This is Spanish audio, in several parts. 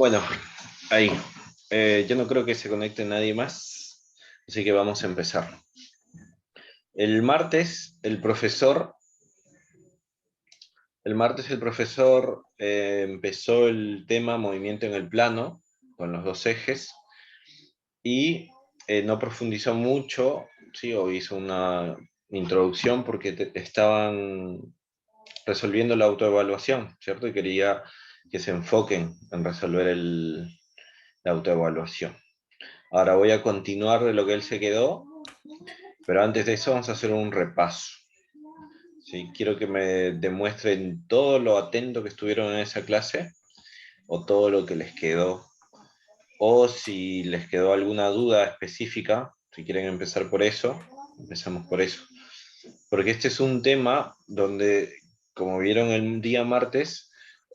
Bueno, ahí. Yo no creo que se conecte nadie más, así que vamos a empezar. El martes el profesor empezó el tema movimiento en el plano, con los dos ejes, y no profundizó mucho, ¿sí? O hizo una introducción porque estaban resolviendo la autoevaluación, ¿cierto? Y quería que se enfoquen en resolver la autoevaluación. Ahora voy a continuar de lo que él se quedó, pero antes de eso vamos a hacer un repaso. ¿Sí? Quiero que me demuestren todo lo atento que estuvieron en esa clase, o todo lo que les quedó, o si les quedó alguna duda específica, si quieren empezar por eso, empezamos por eso. Porque este es un tema donde, como vieron el día martes,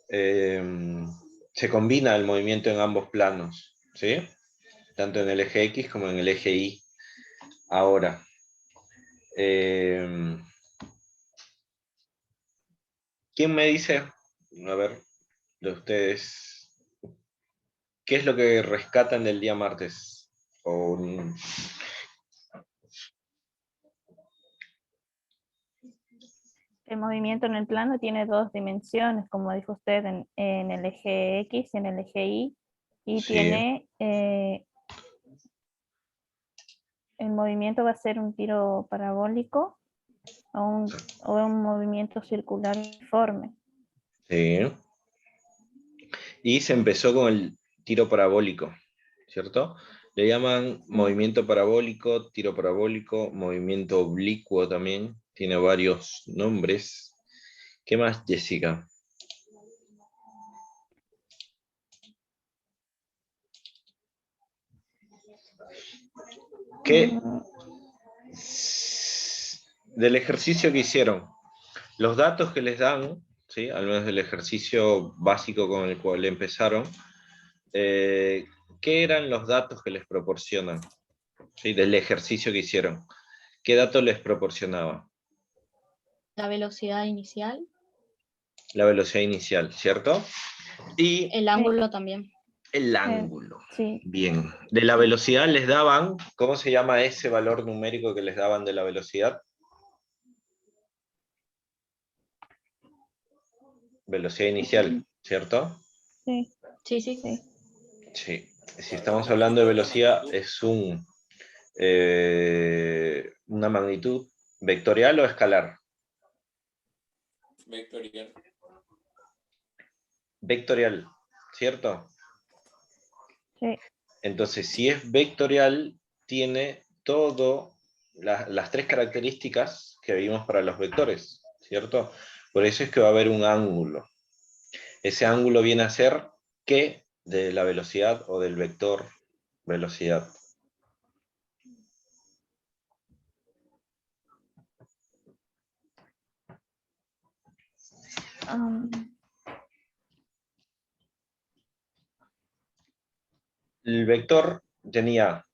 se combina el movimiento en ambos planos, ¿sí? Tanto en el eje X como en el eje Y. Ahora, ¿quién me dice, a ver, de ustedes, qué es lo que rescatan del día martes? El movimiento en el plano tiene dos dimensiones, como dijo usted, en el eje X y en el eje Y, y Sí. tiene, el movimiento va a ser un tiro parabólico o un movimiento circular uniforme. Sí. Y se empezó con el tiro parabólico, ¿cierto? Le llaman movimiento parabólico, tiro parabólico, movimiento oblicuo también. Tiene varios nombres. ¿Qué más, Jessica? ¿Qué del ejercicio que hicieron? Los datos que les dan, ¿sí? Al menos del ejercicio básico con el cual empezaron, ¿qué eran los datos que les proporcionan? ¿Sí? Del ejercicio que hicieron. ¿Qué datos les proporcionaba? La velocidad inicial. La velocidad inicial, ¿cierto? Y el ángulo también. el ángulo. Sí. Bien. De la velocidad les daban, ¿cómo se llama ese valor numérico que les daban de la velocidad? Velocidad inicial, ¿cierto? Sí. Sí, sí. Sí. Sí. Si estamos hablando de velocidad, es una magnitud vectorial o escalar. Vectorial. Vectorial, ¿cierto? Sí. Entonces, si es vectorial, tiene las tres características que vimos para los vectores, ¿cierto? Por eso es que va a haber un ángulo. Ese ángulo viene a ser ¿qué? De la velocidad o del vector velocidad. El vector tenía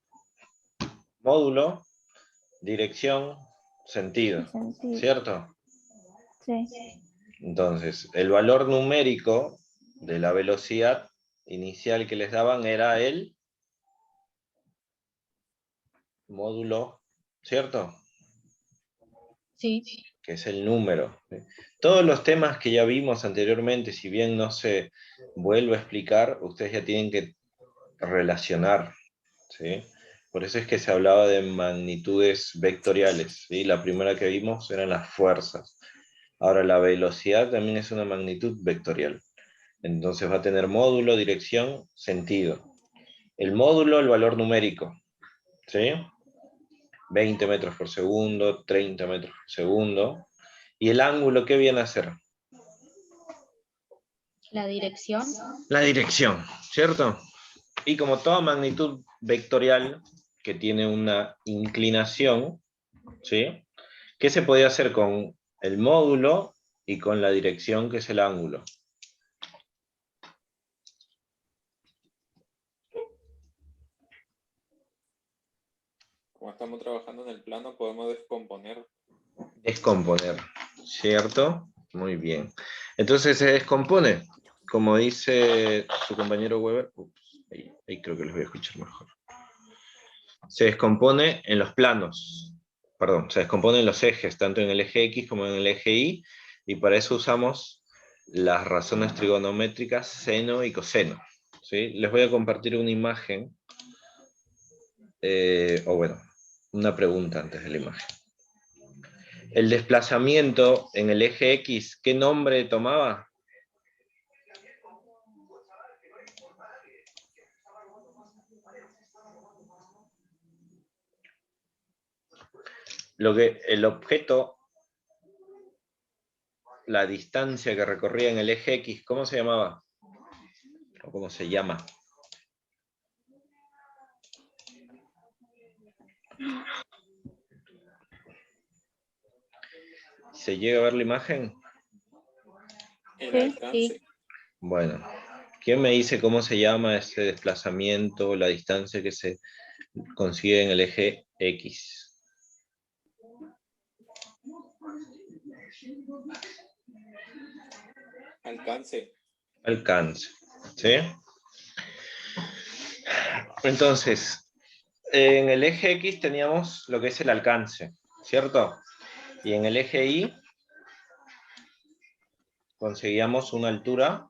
módulo, dirección, sentido, ¿cierto? Sí. Entonces, el valor numérico de la velocidad inicial que les daban era el módulo, ¿cierto? Sí. Que es el número. Todos los temas que ya vimos anteriormente, si bien no se vuelve a explicar, ustedes ya tienen que relacionar, ¿sí? Por eso es que se hablaba de magnitudes vectoriales, ¿sí? La primera que vimos eran las fuerzas. Ahora, la velocidad también es una magnitud vectorial. Entonces va a tener módulo, dirección, sentido. El módulo, el valor numérico, ¿sí? 20 metros por segundo, 30 metros por segundo. ¿Y el ángulo qué viene a ser? La dirección. La dirección, ¿cierto? Y como toda magnitud vectorial que tiene una inclinación, ¿sí? ¿Qué se podía hacer con el módulo y con la dirección, que es el ángulo? Como estamos trabajando en el plano, podemos descomponer. Descomponer, ¿cierto? Muy bien. Entonces se descompone. como dice su compañero Weber, ahí creo que les voy a escuchar mejor. Se descompone en los planos, perdón, se descompone en los ejes, tanto en el eje X como en el eje Y, y para eso usamos las razones trigonométricas seno y coseno. ¿Sí? Les voy a compartir una imagen, o bueno, una pregunta antes de la imagen. El desplazamiento en el eje X, ¿qué nombre tomaba? El objeto, la distancia que recorría en el eje X, ¿cómo se llamaba? ¿O cómo se llama? ¿Se llega a ver la imagen? El Sí, alcance. sí. Bueno, ¿quién me dice cómo se llama ese desplazamiento, la distancia que se consigue en el eje X? Alcance. Alcance, ¿sí? Entonces, en el eje X teníamos lo que es el alcance, ¿cierto? Y en el eje Y conseguíamos una altura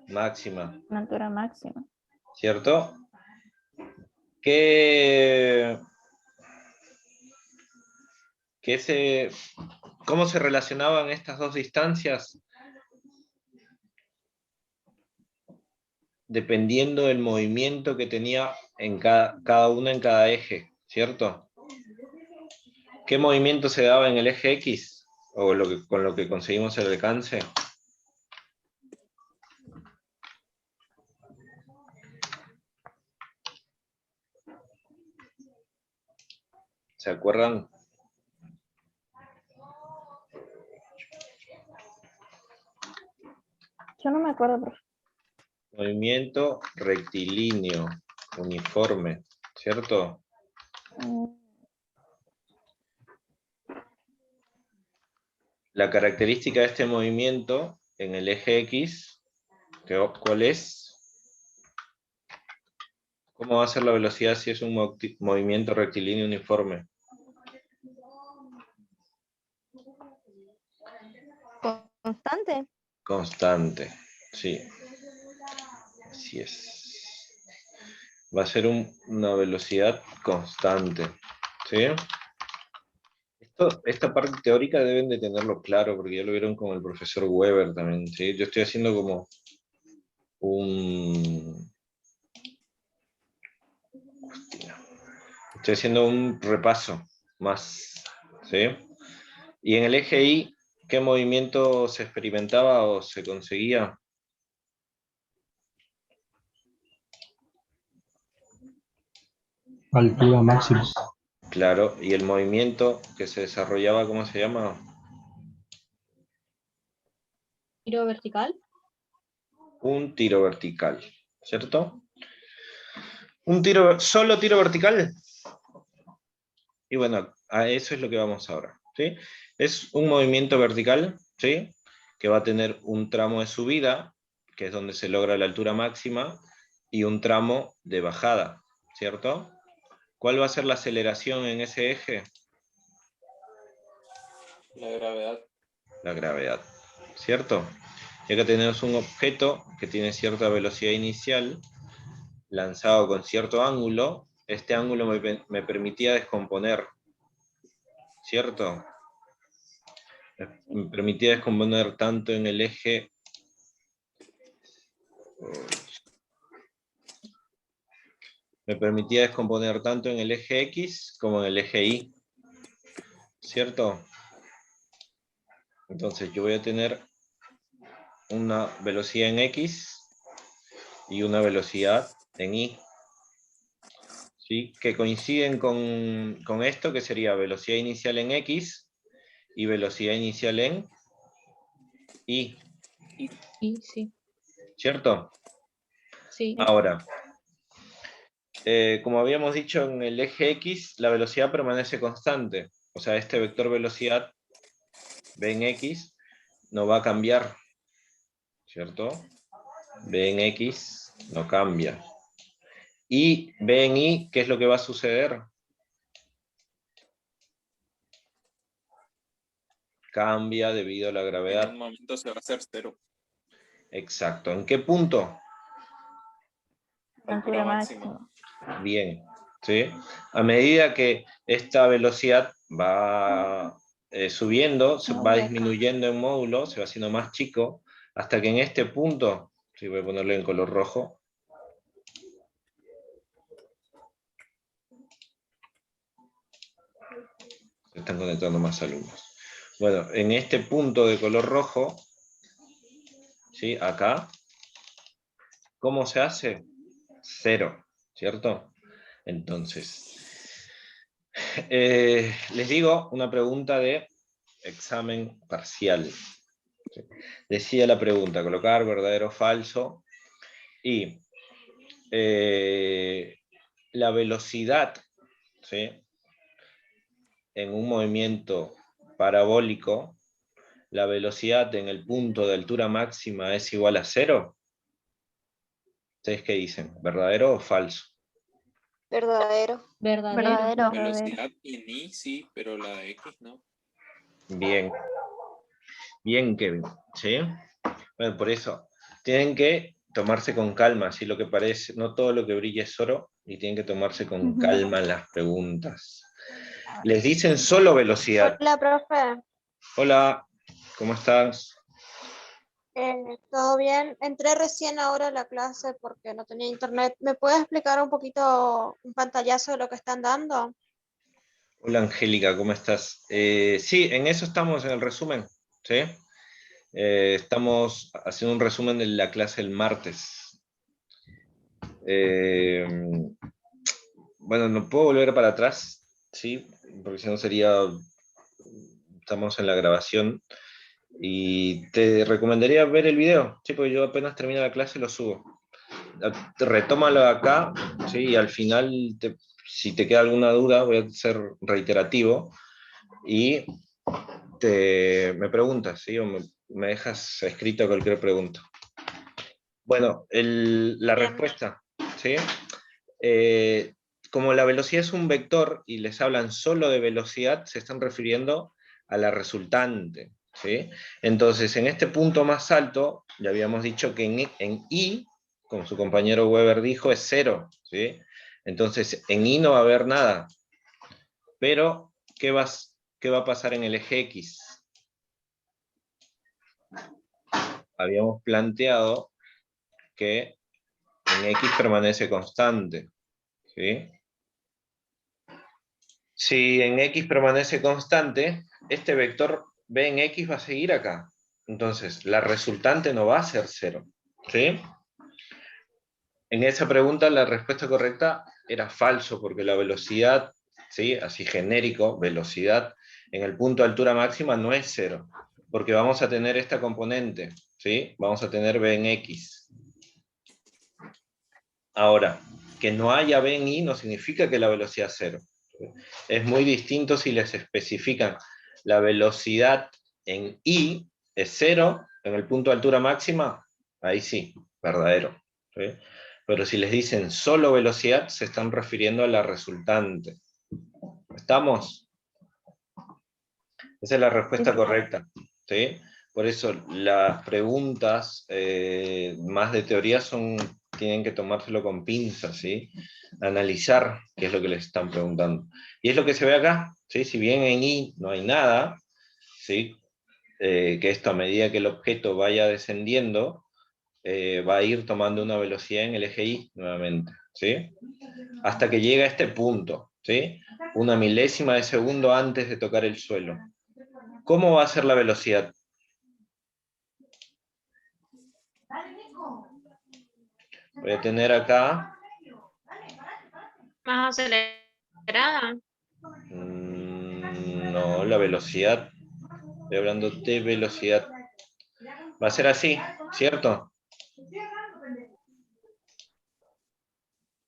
máxima, una altura máxima. ¿cierto? ¿Cómo se relacionaban estas dos distancias? Dependiendo del movimiento que tenía en cada una en cada eje, ¿cierto? ¿Qué movimiento se daba en el eje X? O con lo que conseguimos el alcance. ¿Se acuerdan? Yo no me acuerdo, profe. Movimiento rectilíneo, uniforme, ¿cierto? La característica de este movimiento en el eje X, ¿cuál es? ¿Cómo va a ser la velocidad si es un movimiento rectilíneo uniforme? Constante. Constante, sí. Así es. Va a ser una velocidad constante, ¿sí? Esta parte teórica deben de tenerlo claro, porque ya lo vieron con el profesor Weber también, ¿sí? Yo estoy haciendo como estoy haciendo un repaso más, ¿sí? Y en el eje Y, ¿qué movimiento se experimentaba o se conseguía? Altura máxima. Claro, y el movimiento que se desarrollaba, ¿cómo se llama? Giro vertical. Un tiro vertical, ¿cierto? Solo tiro vertical. Y bueno, a eso es lo que vamos ahora, ¿sí? Es un movimiento vertical, ¿sí? Que va a tener un tramo de subida, que es donde se logra la altura máxima, y un tramo de bajada, ¿cierto? ¿Cuál va a ser la aceleración en ese eje? La gravedad. La gravedad, ¿cierto? Y acá tenemos un objeto que tiene cierta velocidad inicial, lanzado con cierto ángulo. Este ángulo me permitía descomponer, ¿cierto? Me permitía descomponer tanto en el eje X como en el eje Y, ¿cierto? Entonces yo voy a tener una velocidad en X y una velocidad en Y, ¿sí? Que coinciden con esto, que sería velocidad inicial en X y velocidad inicial en Y, Sí, sí. ¿cierto? Sí. Ahora, como habíamos dicho en el eje X, la velocidad permanece constante. O sea, este vector velocidad, B en X, no va a cambiar, ¿cierto? B en X no cambia. Y B en Y, ¿qué es lo que va a suceder? Cambia debido a la En gravedad. un momento se va a hacer 0. Exacto. ¿En qué punto? Altura máxima. Bien. ¿Sí? A medida que esta velocidad va subiendo, se va disminuyendo en módulo, se va haciendo más chico, hasta que en este punto, sí, voy a ponerlo en color rojo, se están conectando más alumnos. Bueno, en este punto de color rojo, ¿sí? Acá, ¿cómo se hace? 0, ¿cierto? Entonces, les digo una pregunta de examen parcial. ¿Sí? Decía la pregunta, colocar verdadero o falso, y la velocidad, ¿sí? En un movimiento parabólico, la velocidad en el punto de altura máxima es igual a 0. ¿Ustedes qué dicen? ¿Verdadero o falso? Verdadero. Verdadero. Velocidad en Y sí, pero la de X no. Bien. Bien, Kevin. ¿Sí? Bueno, por eso, tienen que tomarse con calma, así lo que parece, no todo lo que brilla es oro, y tienen que tomarse con calma las preguntas. Les dicen solo velocidad. Hola, profe. Hola, ¿cómo estás? ¿Todo bien? Entré recién ahora a la clase porque no tenía internet. ¿Me puedes explicar un poquito, un pantallazo de lo que están dando? Hola, Angélica, ¿cómo estás? Sí, en eso estamos en el resumen, ¿sí? Estamos haciendo un resumen de la clase del martes. Bueno, no puedo volver para atrás, ¿sí? Porque si no sería... Estamos en la grabación. Y te recomendaría ver el video, ¿sí? Porque yo apenas termino la clase lo subo. Retómalo acá, ¿sí? Y al final, si te queda alguna duda, voy a ser reiterativo. Y me preguntas, ¿sí? O me dejas escrito cualquier pregunta. Bueno, la Bien. respuesta, ¿sí? Eh, como la velocidad es un vector y les hablan solo de velocidad, se están refiriendo a la resultante, ¿sí? Entonces, en este punto más alto, ya habíamos dicho que en I, como su compañero Weber dijo, es 0, ¿sí? Entonces, en I no va a haber nada. Pero, ¿qué va a pasar en el eje X? Habíamos planteado que en X permanece constante, ¿sí? Si en X permanece constante, este vector B en X va a seguir acá. Entonces, la resultante no va a ser 0, ¿sí? En esa pregunta la respuesta correcta era falso, porque la velocidad, ¿sí? Así genérico, velocidad, en el punto de altura máxima no es 0, porque vamos a tener esta componente, ¿sí? Vamos a tener B en X. Ahora, que no haya B en Y no significa que la velocidad es 0. Es muy distinto si les especifican la velocidad en I es 0, en el punto de altura máxima, ahí sí, verdadero. ¿Sí? Pero si les dicen solo velocidad, se están refiriendo a la resultante. ¿Estamos? Esa es la respuesta correcta. ¿Sí? Por eso las preguntas más de teoría tienen que tomárselo con pinzas, ¿sí? Analizar qué es lo que les están preguntando. Y es lo que se ve acá, ¿sí? Si bien en I no hay nada, ¿sí? Que esto a medida que el objeto vaya descendiendo, va a ir tomando una velocidad en el eje Y nuevamente, ¿sí? Hasta que llega a este punto, ¿sí? Una milésima de segundo antes de tocar el suelo. ¿Cómo va a ser la velocidad? Voy a tener acá... Más acelerada. No, la velocidad. Estoy hablando de velocidad. Va a ser así, ¿cierto?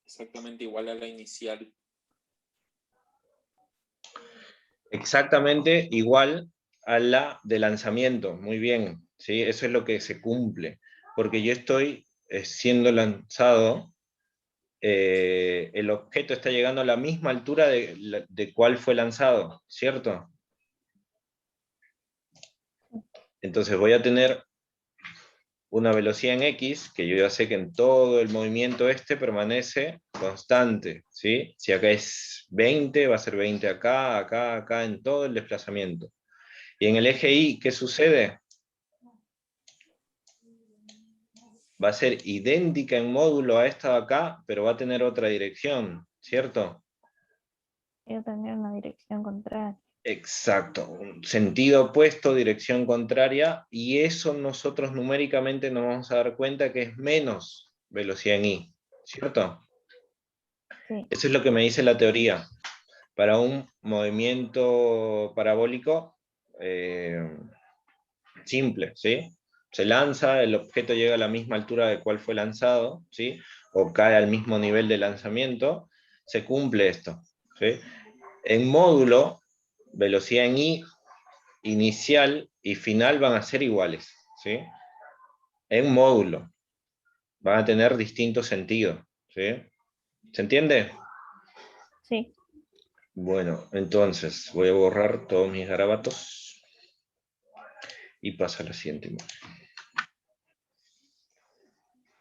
Exactamente igual a la inicial. Exactamente igual a la de lanzamiento. Muy bien, ¿sí? Eso es lo que se cumple. porque yo estoy siendo lanzado, el objeto está llegando a la misma altura de cuál fue lanzado, ¿cierto? Entonces voy a tener una velocidad en X, que yo ya sé que en todo el movimiento este permanece constante, ¿sí? Si acá es 20, va a ser 20 acá, acá, acá, en todo el desplazamiento. Y en el eje Y, ¿qué sucede? Va a ser idéntica en módulo a esta de acá, pero va a tener otra dirección, ¿cierto? Yo tener una dirección contraria. Exacto, un sentido opuesto, dirección contraria, y eso nosotros numéricamente nos vamos a dar cuenta que es menos velocidad en Y, ¿cierto? Sí, Eso es lo que me dice la teoría. Para un movimiento parabólico simple, ¿sí? Se lanza, el objeto llega a la misma altura de cual fue lanzado, ¿sí? O cae al mismo nivel de lanzamiento, se cumple esto, ¿sí? En módulo, velocidad en Y inicial y final van a ser iguales, ¿sí? En módulo van a tener distintos sentidos, ¿sí? ¿Se entiende? sí. Bueno, entonces voy a borrar todos mis garabatos y paso a la siguiente imagen.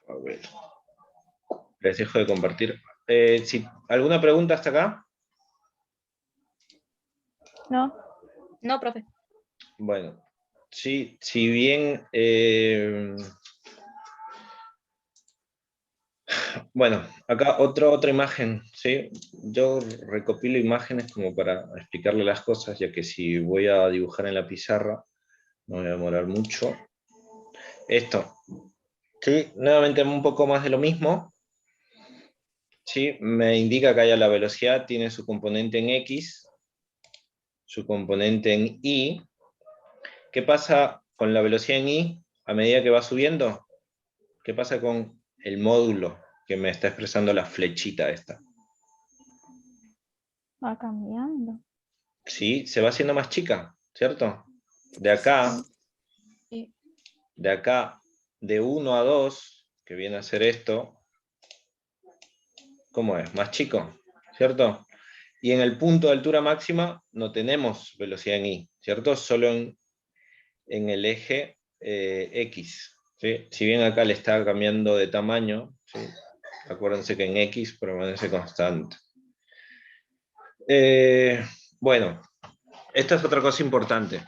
A ver. Les dejo de compartir. ¿Alguna pregunta hasta acá? ¿No? No, profe. Bueno, sí, si bien bueno, acá otra imagen, ¿sí? Yo recopilo imágenes como para explicarle las cosas, ya que si voy a dibujar en la pizarra, no voy a demorar mucho. Esto, ¿sí? Nuevamente un poco más de lo mismo, ¿sí? Me indica que haya la velocidad, tiene su componente en X, su componente en Y. ¿Qué pasa con la velocidad en Y a medida que va subiendo? ¿Qué pasa con el módulo que me está expresando la flechita esta? Va cambiando. Sí, se va haciendo más chica, ¿cierto? De acá, Sí. de acá, de 1 a 2, que viene a ser esto, ¿cómo es? Más chico, ¿cierto? Y en el punto de altura máxima no tenemos velocidad en Y, ¿cierto? Solo en el eje X, ¿sí? Si bien acá le está cambiando de tamaño, ¿sí? Acuérdense que en X permanece constante. Bueno, esta es otra cosa importante.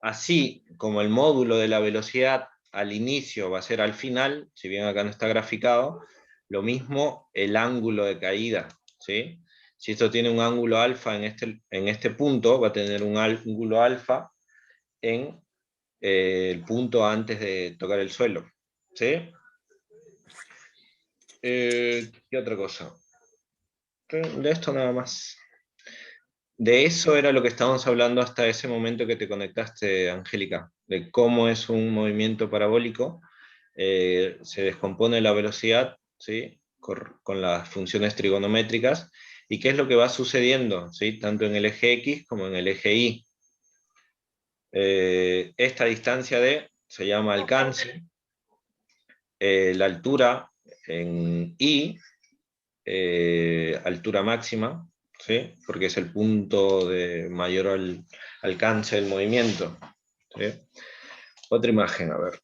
Así como el módulo de la velocidad al inicio va a ser al final, si bien acá no está graficado, lo mismo el ángulo de caída, ¿sí? Si esto tiene un ángulo alfa en este punto, va a tener un ángulo alfa en el punto antes de tocar el suelo, ¿sí? ¿Qué otra cosa? De esto nada más. De eso era lo que estábamos hablando hasta ese momento que te conectaste, Angélica, de cómo es un movimiento parabólico. Se descompone la velocidad, ¿sí? Con las funciones trigonométricas, y qué es lo que va sucediendo, ¿sí? Tanto en el eje X como en el eje Y. Esta distancia D se llama alcance, la altura en Y, altura máxima, ¿sí? Porque es el punto de mayor alcance del movimiento, ¿sí? Otra imagen, a ver.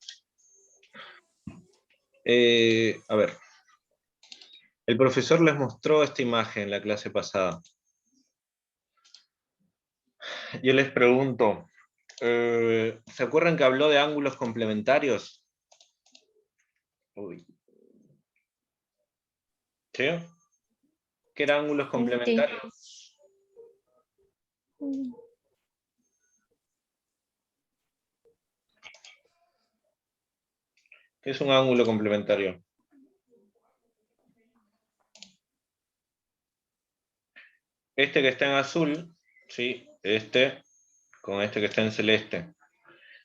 A ver. El profesor les mostró esta imagen en la clase pasada. Yo les pregunto, ¿se acuerdan que habló de ángulos complementarios? Uy. ¿Sí? ¿Qué eran ángulos complementarios? Mm. ¿Qué es un ángulo complementario? Este que está en azul, ¿sí? Este con este que está en celeste.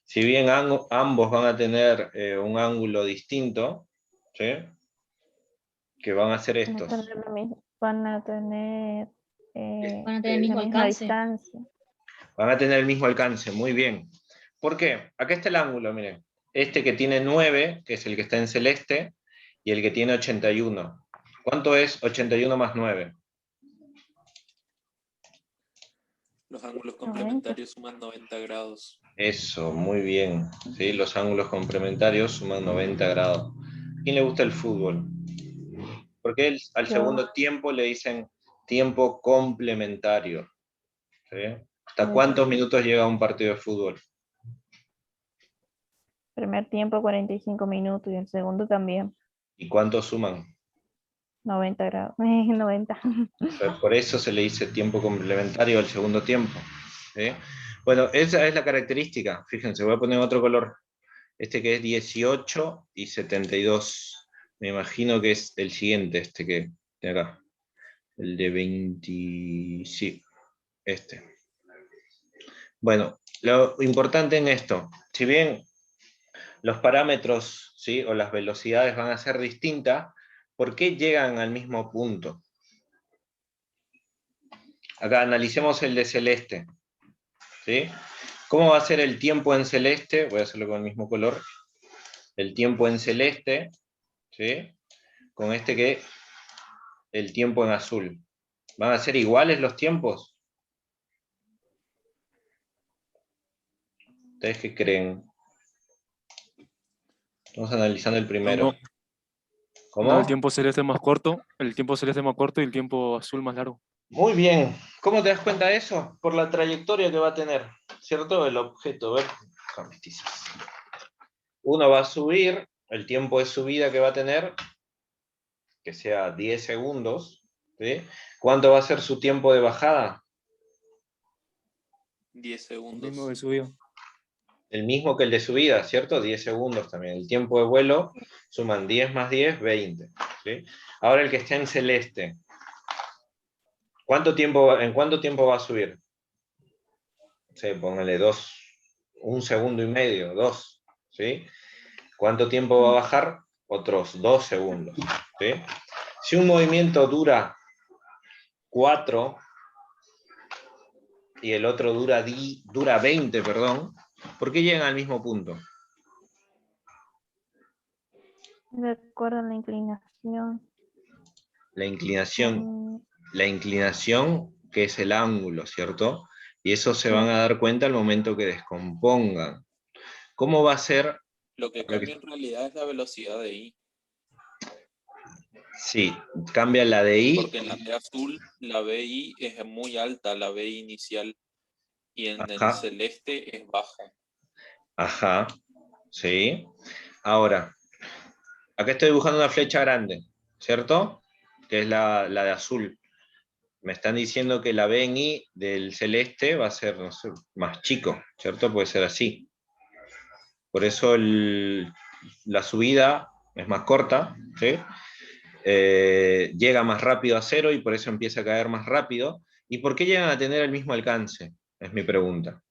Si bien ambos van a tener un ángulo distinto, ¿sí? Que van a ser estos. Van a tener Van a tener el la mismo misma alcance. distancia. Van a tener el mismo alcance, muy bien. ¿Por qué? Acá está el ángulo, miren. este que tiene 9, que es el que está en celeste, y el que tiene 81. ¿Cuánto es 81 más 9? Los ángulos 90. complementarios suman 90 grados. Eso, muy bien. ¿Sí? Los ángulos complementarios suman 90 grados. ¿A quién le gusta el fútbol? Porque al Yo. segundo tiempo le dicen tiempo complementario. ¿Sí? ¿Hasta Muy cuántos bien. minutos llega un partido de fútbol? Primer tiempo 45 minutos y el segundo también ¿Y cuántos suman? 90 grados. 90. Por eso se le dice tiempo complementario al segundo tiempo. ¿Sí? Bueno, esa es la característica. Fíjense, voy a poner otro color. Este que es 18 y 72. Me imagino que es el siguiente, este que de acá. El de 20... Sí, este. Bueno, lo importante en esto, si bien los parámetros, ¿sí?, o las velocidades van a ser distintas, ¿por qué llegan al mismo punto? Acá analicemos el de celeste. ¿Sí? ¿Cómo va a ser el tiempo en celeste? Voy a hacerlo con el mismo color. El tiempo en celeste, ¿sí?, con este que el tiempo en azul. ¿Van a ser iguales los tiempos? ¿Ustedes qué creen? Estamos analizando el primero. No, ¿Cómo? el tiempo celeste es más corto, el tiempo celeste es más corto y el tiempo azul más largo. Muy bien. ¿Cómo te das cuenta de eso? Por la trayectoria que va a tener, ¿cierto? El objeto. A ver, déjame tizas. Uno va a subir, el tiempo de subida que va a tener, que sea 10 segundos, ¿sí? ¿Cuánto va a ser su tiempo de bajada? 10 El segundos. mismo que subió. El mismo que el de subida, ¿cierto? 10 segundos también. El tiempo de vuelo suman 10 más 10, 20. ¿Sí? Ahora el que está en celeste. ¿En cuánto tiempo va a subir? Sí, póngale 1 segundo y medio, 2. ¿Sí? ¿Cuánto tiempo va a bajar? Otros 2 segundos. ¿Sí? Si un movimiento dura 4 y el otro dura 20, perdón, ¿por qué llegan al mismo punto? De acuerdo a la inclinación. La inclinación, que es el ángulo, ¿cierto? Y eso se van a dar cuenta al momento que descompongan. ¿Cómo va a ser? Lo que cambia en realidad es la velocidad de I. Sí, cambia la de I. Porque en la de azul, la BI es muy alta, la BI inicial. Y en el Ajá. celeste es baja. Ajá, sí. Ahora, acá estoy dibujando una flecha grande, ¿cierto? Que es la de azul. Me están diciendo que la B en I del celeste va a ser, no sé, más chico, ¿cierto? Puede ser así. Por eso la subida es más corta, ¿sí? Llega más rápido a cero y por eso empieza a caer más rápido. ¿Y por qué llegan a tener el mismo alcance? Es mi pregunta.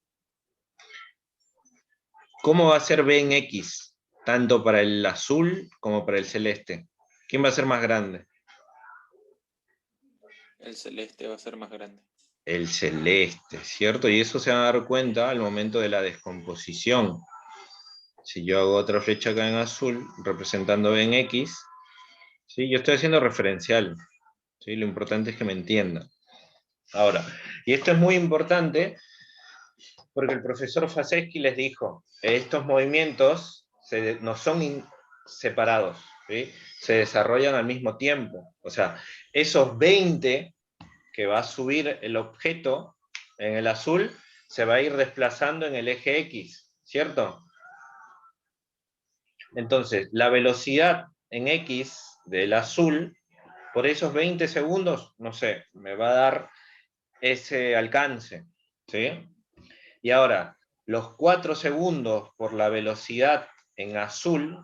¿Cómo va a ser B en X? Tanto para el azul como para el celeste. ¿Quién va a ser más grande? El celeste va a ser más grande. El celeste, ¿cierto? Y eso se van a dar cuenta al momento de la descomposición. Si yo hago otra flecha acá en azul, representando B en X, ¿sí? Yo estoy haciendo referencial, ¿sí? Lo importante es que me entiendan. Ahora, y esto es muy importante porque el profesor Faseschi les dijo, estos movimientos no son separados, ¿sí? Se desarrollan al mismo tiempo. O sea, esos 20 que va a subir el objeto en el azul, se va a ir desplazando en el eje X, ¿cierto? Entonces, la velocidad en X del azul, por esos 20 segundos, no sé, me va a dar ese alcance, ¿sí? Y ahora, los 4 segundos por la velocidad en azul,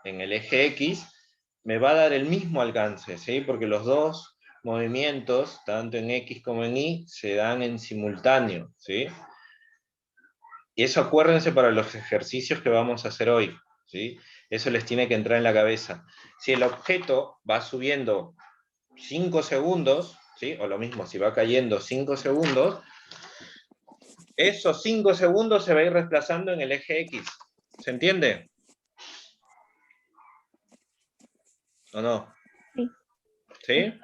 en el eje X, me va a dar el mismo alcance, ¿sí? Porque los dos movimientos, tanto en X como en Y, se dan en simultáneo, ¿sí? Y eso acuérdense para los ejercicios que vamos a hacer hoy, ¿sí? Eso les tiene que entrar en la cabeza. Si el objeto va subiendo 5 segundos, ¿sí? O lo mismo, si va cayendo 5 segundos, esos 5 segundos se va a ir desplazando en el eje X, ¿Se entiende? ¿O no? Sí. ¿Sí?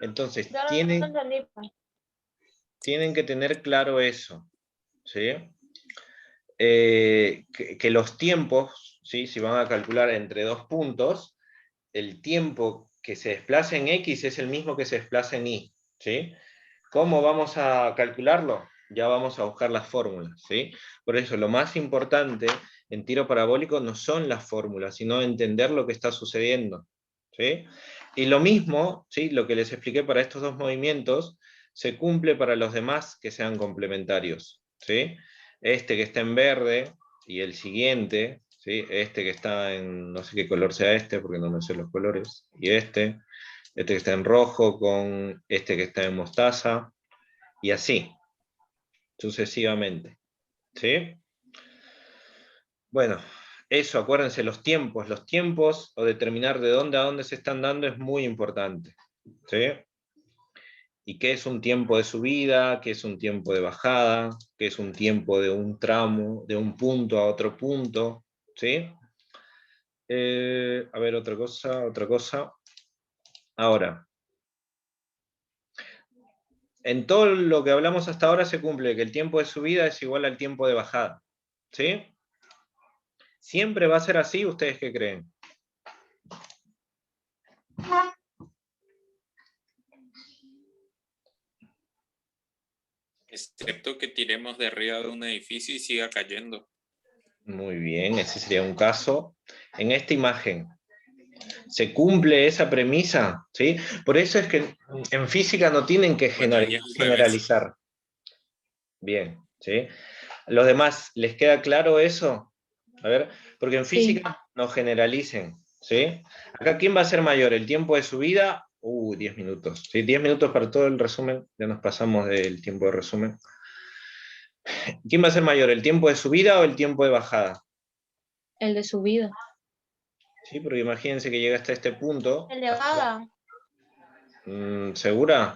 Entonces, Yo no tienen entendí. que tener claro eso, ¿sí? Que los tiempos, ¿sí? Si van a calcular entre dos puntos, el tiempo que se desplaza en X es el mismo que se desplaza en Y, ¿sí? ¿Cómo vamos a calcularlo? Ya vamos a buscar las fórmulas, ¿sí? Por eso lo más importante en tiro parabólico no son las fórmulas, sino entender lo que está sucediendo, ¿sí? Y lo mismo, ¿sí? Lo que les expliqué para estos dos movimientos, se cumple para los demás que sean complementarios, ¿sí? Este que está en verde y el siguiente, ¿sí? Este que está en, no sé qué color sea este, porque no me sé los colores, y este que está en rojo con este que está en mostaza, y así, sucesivamente, ¿sí? Bueno, eso, acuérdense, los tiempos, o determinar de dónde a dónde se están dando es muy importante, ¿sí? ¿Y qué es un tiempo de subida? ¿Qué es un tiempo de bajada? ¿Qué es un tiempo de un tramo, de un punto a otro punto? ¿Sí? A ver, otra cosa. Ahora, en todo lo que hablamos hasta ahora se cumple que el tiempo de subida es igual al tiempo de bajada. ¿Sí? ¿Siempre va a ser así? ¿Ustedes qué creen? Excepto que tiremos de arriba de un edificio y siga cayendo. Muy bien, ese sería un caso. En esta imagen, ¿se cumple esa premisa? ¿Sí? Por eso es que en física no tienen que Bueno, ahí es al revés. generalizar. Bien, ¿sí? ¿Los demás les queda claro eso? A ver, porque en Sí. física no generalicen, ¿sí? Acá, ¿quién va a ser mayor? ¿El tiempo de subida? 10 minutos. ¿Sí? 10 minutos para todo el resumen, ya nos pasamos del tiempo de resumen. ¿Quién va a ser mayor? ¿El tiempo de subida o el tiempo de bajada? El de subida. Sí, porque imagínense que llega hasta este punto. El de bajada. ¿Segura?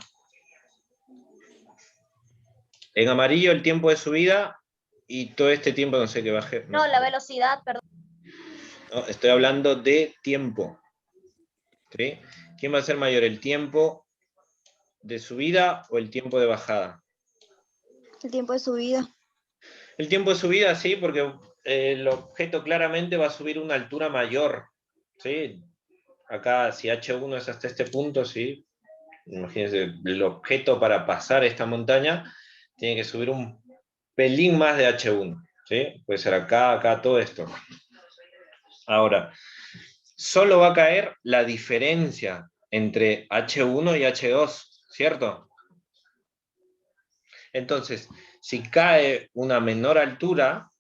En amarillo el tiempo de subida y todo este tiempo no sé qué baje. No, la velocidad, perdón. No, estoy hablando de tiempo. ¿Sí? ¿Quién va a ser mayor? ¿El tiempo de subida o el tiempo de bajada? El tiempo de subida. El tiempo de subida, sí, porque el objeto claramente va a subir una altura mayor. ¿Sí? Acá, si H1 es hasta este punto, sí. Imagínense, el objeto para pasar esta montaña tiene que subir un pelín más de H1. ¿Sí? Puede ser acá, todo esto. Ahora, solo va a caer la diferencia entre H1 y H2, ¿cierto? Entonces, si cae una menor altura,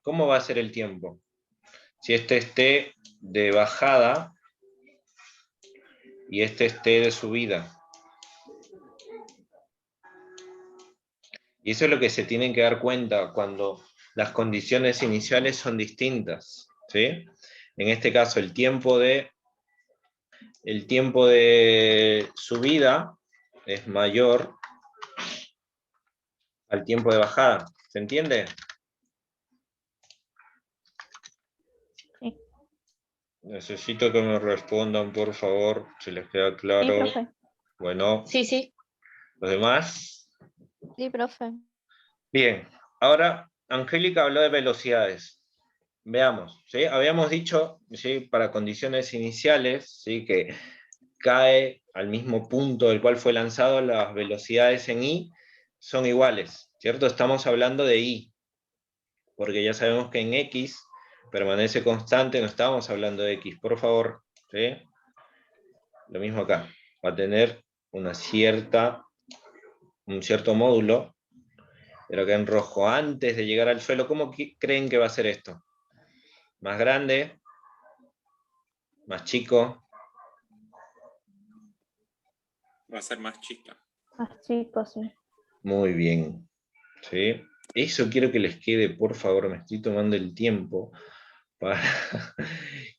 ¿cómo va a ser el tiempo? Si este esté de bajada y este esté de subida. Y eso es lo que se tienen que dar cuenta cuando las condiciones iniciales son distintas, ¿sí? En este caso, el tiempo de subida es mayor al tiempo de bajada. ¿Se entiende? Sí. Necesito que me respondan, por favor, si les queda Sí, claro. profe. Bueno, Sí, sí. ¿los demás? Sí, profe. Bien, ahora Angélica habló de velocidades. Veamos, ¿sí? Habíamos dicho, ¿sí? Para condiciones iniciales, ¿sí? Que cae al mismo punto del cual fue lanzado, las velocidades en I son iguales, ¿cierto? Estamos hablando de I, porque ya sabemos que en X permanece constante, no estábamos hablando de X, por favor, ¿sí? Lo mismo acá, va a tener un cierto módulo, pero acá en rojo, antes de llegar al suelo, ¿cómo creen que va a ser esto? ¿Más grande? ¿Más chico? Va a ser más chica. Más chicos, sí. Muy bien, ¿sí? Eso quiero que les quede, por favor, me estoy tomando el tiempo para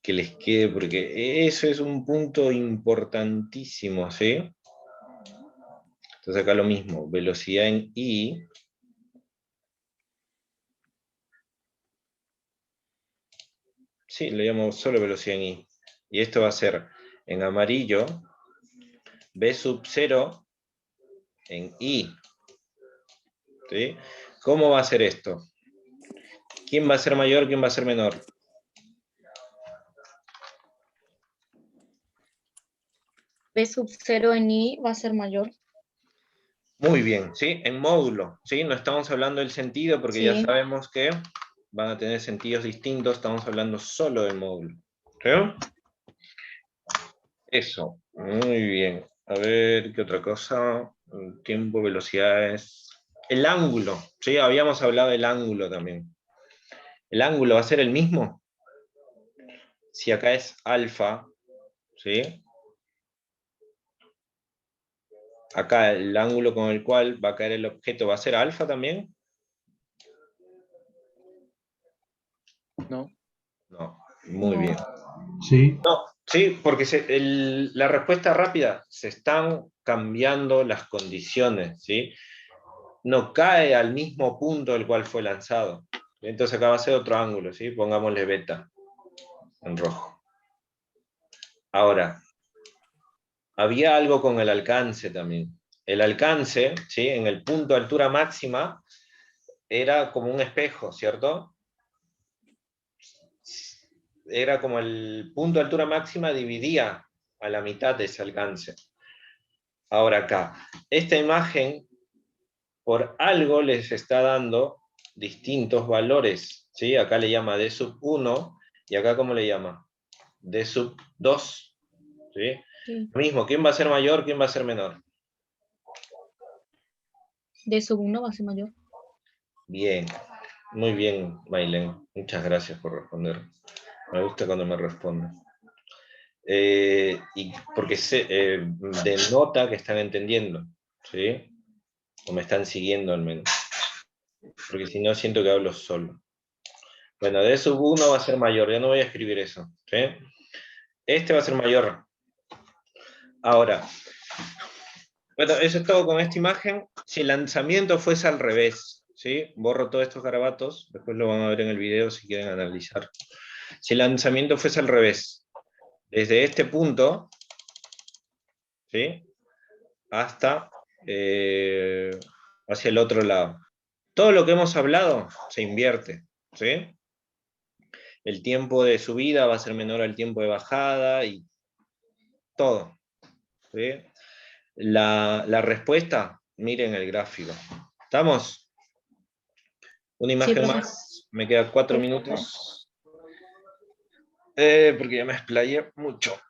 que les quede, porque eso es un punto importantísimo, ¿sí? Entonces acá lo mismo, velocidad en I Sí, le llamo solo velocidad en I. Y esto va a ser en amarillo V sub 0 en I. ¿Sí? ¿Cómo va a ser esto? ¿Quién va a ser mayor, quién va a ser menor? B sub 0 en I va a ser mayor. Muy bien, ¿sí? En módulo, ¿sí? No estamos hablando del sentido porque ya Sí. sabemos que van a tener sentidos distintos, estamos hablando solo del módulo. ¿Sí? Eso, muy bien. A ver, ¿qué otra cosa? Tiempo, velocidades. El ángulo, ¿sí? Habíamos hablado del ángulo también. ¿El ángulo va a ser el mismo? Si acá es alfa, ¿sí? Acá el ángulo con el cual va a caer el objeto va a ser alfa también. No. No, muy bien. Sí, No, sí, porque la respuesta rápida, se están cambiando las condiciones, ¿sí? No cae al mismo punto del cual fue lanzado. Entonces acá va a ser otro ángulo, ¿sí? Pongámosle beta en rojo. Ahora, había algo con el alcance también. El alcance, ¿sí? En el punto de altura máxima, era como un espejo, ¿cierto? Era como el punto de altura máxima dividía a la mitad de ese alcance. Ahora acá, esta imagen por algo les está dando distintos valores, ¿sí? Acá le llama D sub 1 y acá ¿cómo le llama? D sub 2, ¿sí? Sí. Lo mismo, ¿quién va a ser mayor, quién va a ser menor? D sub 1 va a ser mayor. Bien, muy bien, Maylen. Muchas gracias por responder. Me gusta cuando me responden. Y porque denota que están entendiendo, ¿sí? O me están siguiendo al menos. Porque si no, siento que hablo solo. Bueno, D sub 1 va a ser mayor, ya no voy a escribir eso, ¿sí? Este va a ser mayor. Ahora, bueno, eso es todo con esta imagen. Si el lanzamiento fuese al revés, ¿sí? Borro todos estos garabatos, después lo van a ver en el video si quieren analizar. Si el lanzamiento fuese al revés, desde este punto, ¿sí? Hasta hacia el otro lado. Todo lo que hemos hablado se invierte, ¿sí? El tiempo de subida va a ser menor al tiempo de bajada y todo, ¿sí? La respuesta, miren el gráfico. ¿Estamos? Una Sí, imagen profe. más, me quedan 4 Sí. minutos. Porque ya me explayé mucho.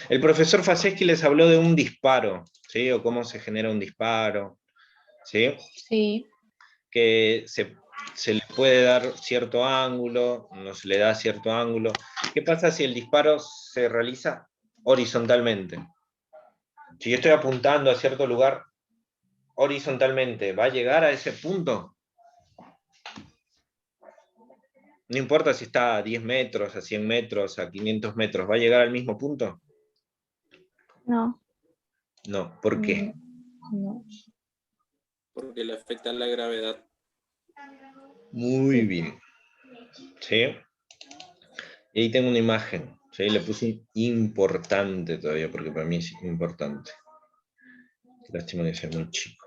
El profesor Faseschi les habló de un disparo, ¿sí? O cómo se genera un disparo, ¿sí? Sí. Que se le puede dar cierto ángulo, no se le da cierto ángulo. ¿Qué pasa si el disparo se realiza horizontalmente? Si yo estoy apuntando a cierto lugar horizontalmente, ¿va a llegar a ese punto? No importa si está a 10 metros, a 100 metros, a 500 metros, ¿va a llegar al mismo punto? No. No, ¿por qué? No. Porque le afecta la gravedad. Muy Sí. bien. ¿Sí? Y ahí tengo una imagen. ¿Sí? Le puse importante todavía, porque para mí es importante. Lástima que sea muy chico.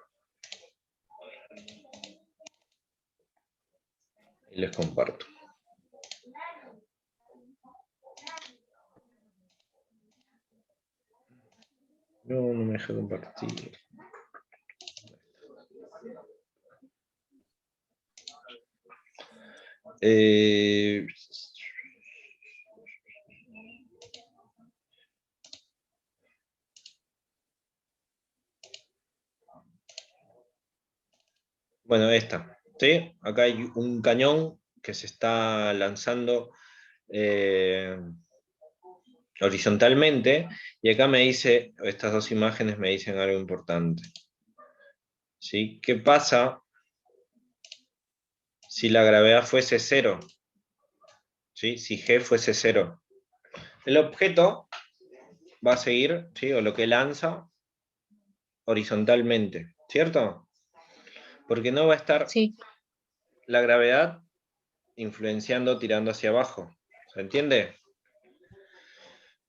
Y les comparto. No, no me deja compartir. Bueno, esta. ¿Sí? Acá hay un cañón que se está lanzando horizontalmente, y acá me dice, estas dos imágenes me dicen algo importante. ¿Sí? ¿Qué pasa si la gravedad fuese cero? ¿Sí? Si G fuese cero. El objeto va a seguir, ¿sí? O lo que lanza, horizontalmente, ¿cierto? Porque no va a estar Sí. la gravedad influenciando, tirando hacia abajo. ¿Se entiende?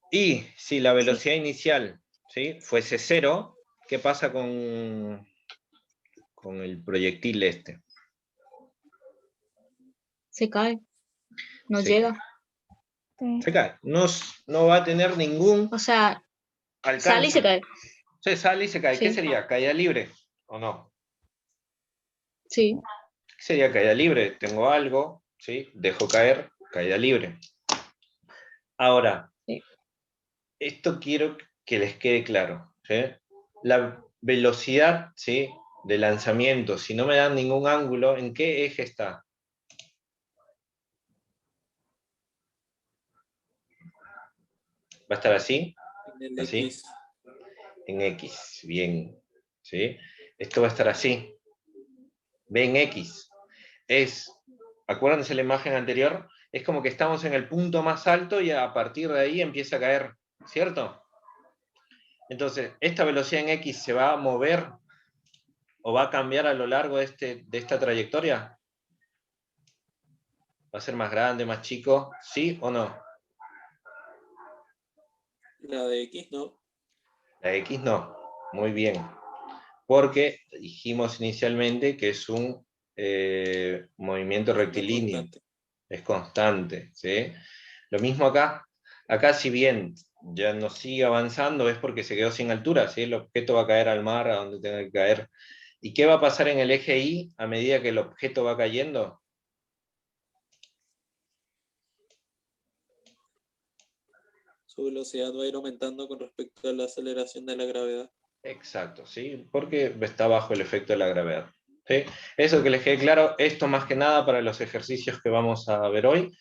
Y si la velocidad inicial, ¿sí?, fuese 0, ¿qué pasa con el proyectil este? Se cae. No Se llega. Sí. Se cae. No va a tener ningún O sea, alcance. sale y se cae. Se sale y se cae. ¿Qué Sí. sería? ¿Caída libre o no? Sí. ¿Qué sería caída libre? Tengo algo, ¿sí?, dejo caer, caída libre. Ahora, Sí. esto quiero que les quede claro, ¿sí? La velocidad, ¿sí?, de lanzamiento, si no me dan ningún ángulo, ¿en qué eje está? ¿Va a estar así? En el ¿Así? X. En X, bien, ¿sí? Esto va a estar así. Ve en X. Acuérdense la imagen anterior, es como que estamos en el punto más alto y a partir de ahí empieza a caer, ¿cierto? Entonces, ¿esta velocidad en X se va a mover o va a cambiar a lo largo de esta trayectoria? ¿Va a ser más grande, más chico? ¿Sí o no? La de X, ¿no? La X no. Muy bien. Porque dijimos inicialmente que es un movimiento Una rectilíneo. constante. Es constante, ¿sí? Lo mismo acá. Acá, si bien ya no sigue avanzando, es porque se quedó sin altura, ¿sí? El objeto va a caer al mar, a donde tenga que caer. ¿Y qué va a pasar en el eje Y a medida que el objeto va cayendo? Su velocidad va a ir aumentando con respecto a la aceleración de la gravedad. Exacto, ¿sí? Porque está bajo el efecto de la gravedad. ¿Sí? Eso que les quede claro, esto más que nada para los ejercicios que vamos a ver hoy.